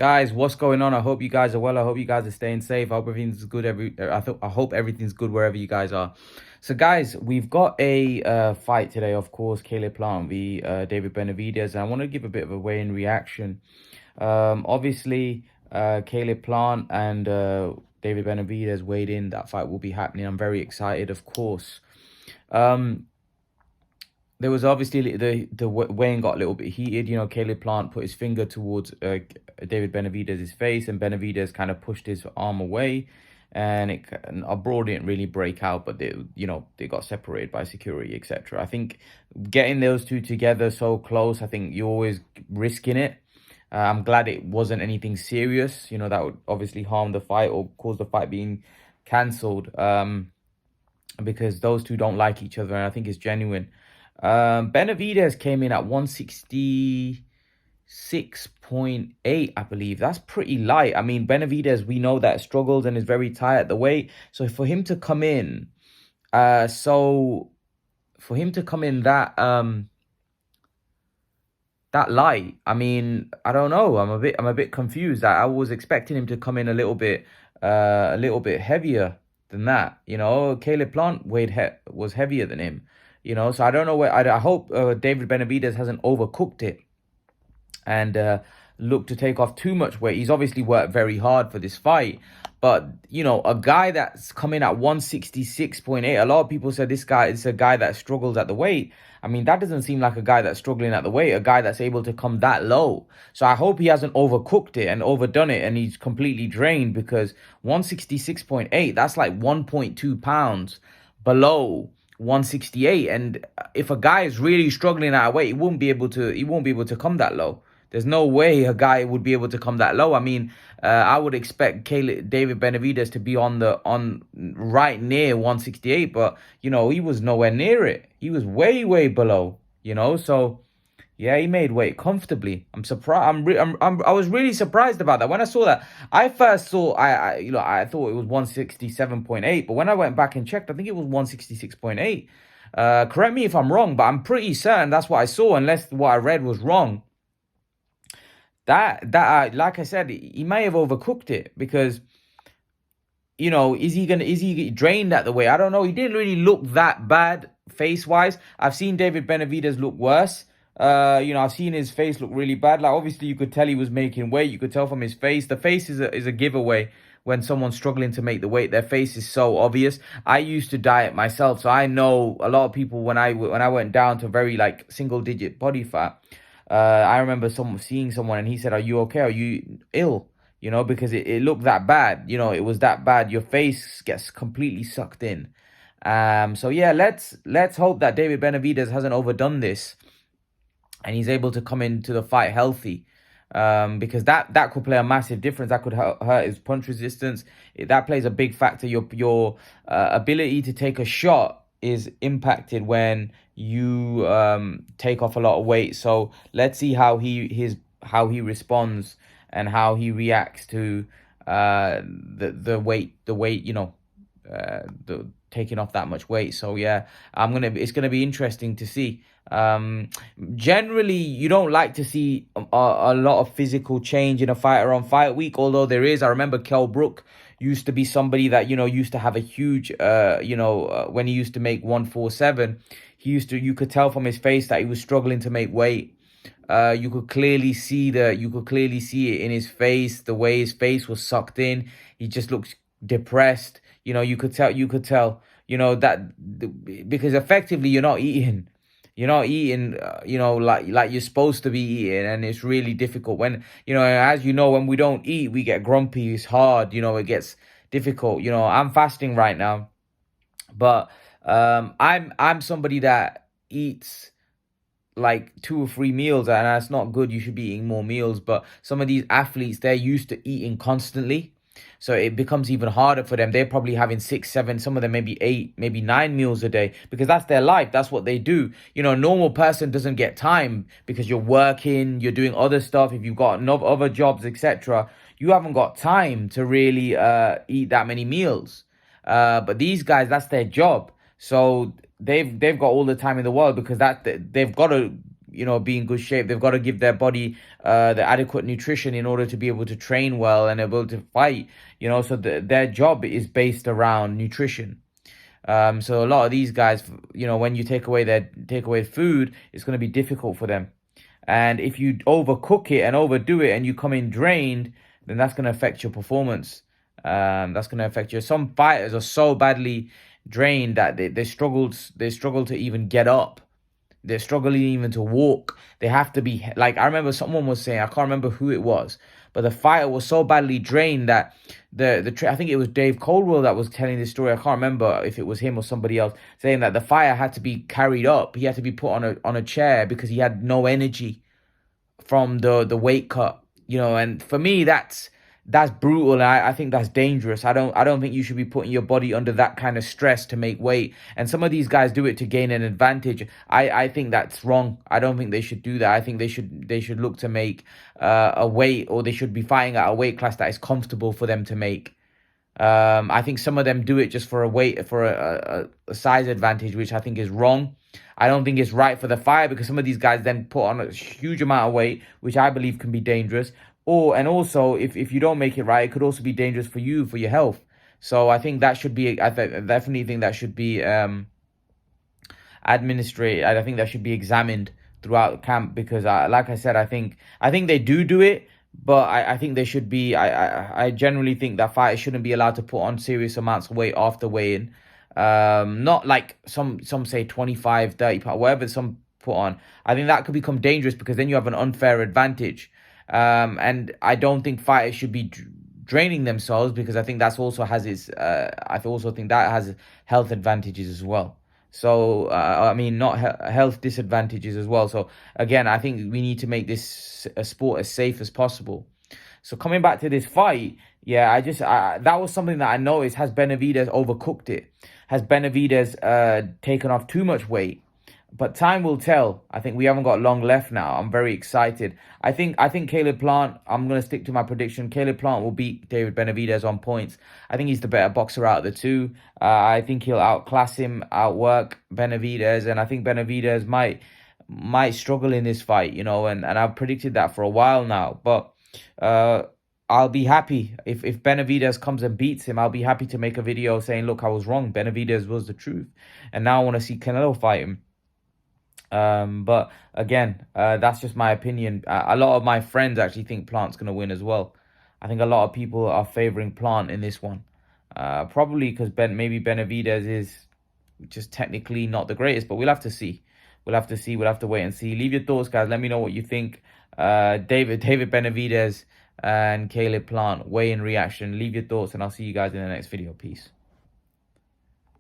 Guys, what's going on? I hope you guys are well. I hope you guys are staying safe. I hope everything's good. I hope everything's good wherever you guys are. So, guys, we've got a fight today. Of course, Caleb Plant v David Benavidez, and I want to give a bit of a weigh-in reaction. Obviously, Caleb Plant and David Benavidez weighed in. That fight will be happening. I'm very excited, of course. Um, there was obviously the weighing got a little bit heated. You know, Caleb Plant put his finger towards David Benavidez's face, and Benavidez kind of pushed his arm away, and a brawl didn't really break out, but they got separated by security, etc. I think getting those two together so close, I think you're always risking it. I'm glad it wasn't anything serious. You know, that would obviously harm the fight or cause the fight being cancelled. Because those two don't like each other, and I think it's genuine. Benavidez came in at 166.8, I believe. That's pretty light. I mean, Benavidez, we know that struggles and is very tight at the weight. So for him to come in, that light, I mean, I don't know. I'm a bit confused. I was expecting him to come in a little bit heavier than that. You know, Caleb Plant was heavier than him. You know, so I don't know where. I hope David Benavidez hasn't overcooked it and looked to take off too much weight. He's obviously worked very hard for this fight, but you know, a guy that's coming at 166.8. A lot of people said this guy is a guy that struggles at the weight. I mean, that doesn't seem like a guy that's struggling at the weight, a guy that's able to come that low. So I hope he hasn't overcooked it and overdone it and he's completely drained, because 166.8, that's like 1.2 pounds below 168. And if a guy is really struggling at a weight, he won't be able to come that low. There's no way a guy would be able to come that low. I mean, I would expect David Benavidez to be on right near 168, but you know, he was nowhere near it. He was way below. You know, so yeah, he made weight comfortably. I'm surprised. I was really surprised about that. When I saw that, I first saw I thought it was 167.8, but when I went back and checked, I think it was 166.8. Correct me if I'm wrong, but I'm pretty certain that's what I saw, unless what I read was wrong. Like I said, he may have overcooked it, because you know, is he drained at the weight? I don't know. He didn't really look that bad face wise. I've seen David Benavidez look worse. You know, I've seen his face look really bad. Like, obviously you could tell he was making weight. You could tell from his face. The face is a giveaway when someone's struggling to make the weight. Their face is so obvious. I used to diet myself, so I know a lot of people when I went down to very like single digit body fat. I remember seeing someone and he said, "Are you okay? Are you ill?" You know, because it looked that bad. You know, it was that bad. Your face gets completely sucked in. So yeah, let's hope that David Benavidez hasn't overdone this and he's able to come into the fight healthy. Because that could play a massive difference. That could hurt his punch resistance. That plays a big factor. Your ability to take a shot is impacted when you take off a lot of weight. So let's see how he responds and how he reacts to the weight, you know, the taking off that much weight. So yeah, it's gonna be interesting to see. Generally, you don't like to see a lot of physical change in a fighter on fight week, although there is. I remember Kell Brook used to be somebody that, you know, used to have a huge when he used to make 147, you could tell from his face that he was struggling to make weight. You could clearly see it in his face, the way his face was sucked in. He just looks depressed. You know, you could tell, you know, that because effectively you're not eating, you know, like you're supposed to be eating, and it's really difficult when, you know, as you know, when we don't eat, we get grumpy. It's hard, you know, it gets difficult. You know, I'm fasting right now, but I'm somebody that eats like 2 or 3 meals, and that's not good. You should be eating more meals. But some of these athletes, they're used to eating constantly, so it becomes even harder for them. They're probably having 6, 7, some of them maybe 8, maybe 9 meals a day, because that's their life. That's what they do. You know, a normal person doesn't get time because you're working, you're doing other stuff. If you've got other jobs, etc., you haven't got time to really eat that many meals. But these guys, that's their job. So they've got all the time in the world, because they've got to be in good shape. They've got to give their body the adequate nutrition in order to be able to train well and able to fight. So their job is based around nutrition. So a lot of these guys, when you take away food, it's going to be difficult for them. And if you overcook it and overdo it and you come in drained, then that's going to affect your performance. That's going to affect you. Some fighters are so badly drained that they struggle to even get up. They're struggling even to walk. They have to be like, I remember someone was saying, I can't remember who it was, but the fighter was so badly drained that I think it was Dave Coldwell that was telling this story. I can't remember if it was him or somebody else, saying that the fighter had to be carried up. He had to be put on a chair because he had no energy from the weight cut. And for me, that's brutal, and I think that's dangerous. I don't think you should be putting your body under that kind of stress to make weight. And some of these guys do it to gain an advantage. I think that's wrong. I don't think they should do that. I think they should look to make a weight, or they should be fighting at a weight class that is comfortable for them to make. I think some of them do it just for a size advantage, which I think is wrong. I don't think it's right for the fight, because some of these guys then put on a huge amount of weight, which I believe can be dangerous. And also, if you don't make it right, it could also be dangerous for you, for your health. So I think that should be, I definitely think that should be administrated. I think that should be examined throughout the camp, because like I said, I think they do it, but I think they should be, I generally think that fighters shouldn't be allowed to put on serious amounts of weight after weigh-in. Not like some say 25, 30 pounds, whatever some put on. I think that could become dangerous, because then you have an unfair advantage. And I don't think fighters should be draining themselves, because I think that's also has its, I also think that has health advantages as well. So, I mean, not health disadvantages as well. So again, I think we need to make this a sport as safe as possible. So coming back to this fight, yeah, that was something that I noticed. Has Benavidez overcooked it? Has Benavidez taken off too much weight? But time will tell. I think we haven't got long left now. I'm very excited. I think Caleb Plant, I'm going to stick to my prediction. Caleb Plant will beat David Benavidez on points. I think he's the better boxer out of the two. I think he'll outclass him, outwork Benavidez. And I think Benavidez might struggle in this fight, and I've predicted that for a while now. But I'll be happy if Benavidez comes and beats him. I'll be happy to make a video saying, look, I was wrong. Benavidez was the truth. And now I want to see Canelo fight him. But again, that's just my opinion. A lot of my friends actually think Plant's going to win as well. I think a lot of people are favoring Plant in this one. Probably because maybe Benavidez is just technically not the greatest, but we'll have to see. We'll have to wait and see. Leave your thoughts, guys. Let me know what you think. David Benavidez and Caleb Plant, weigh-in reaction. Leave your thoughts, and I'll see you guys in the next video. Peace.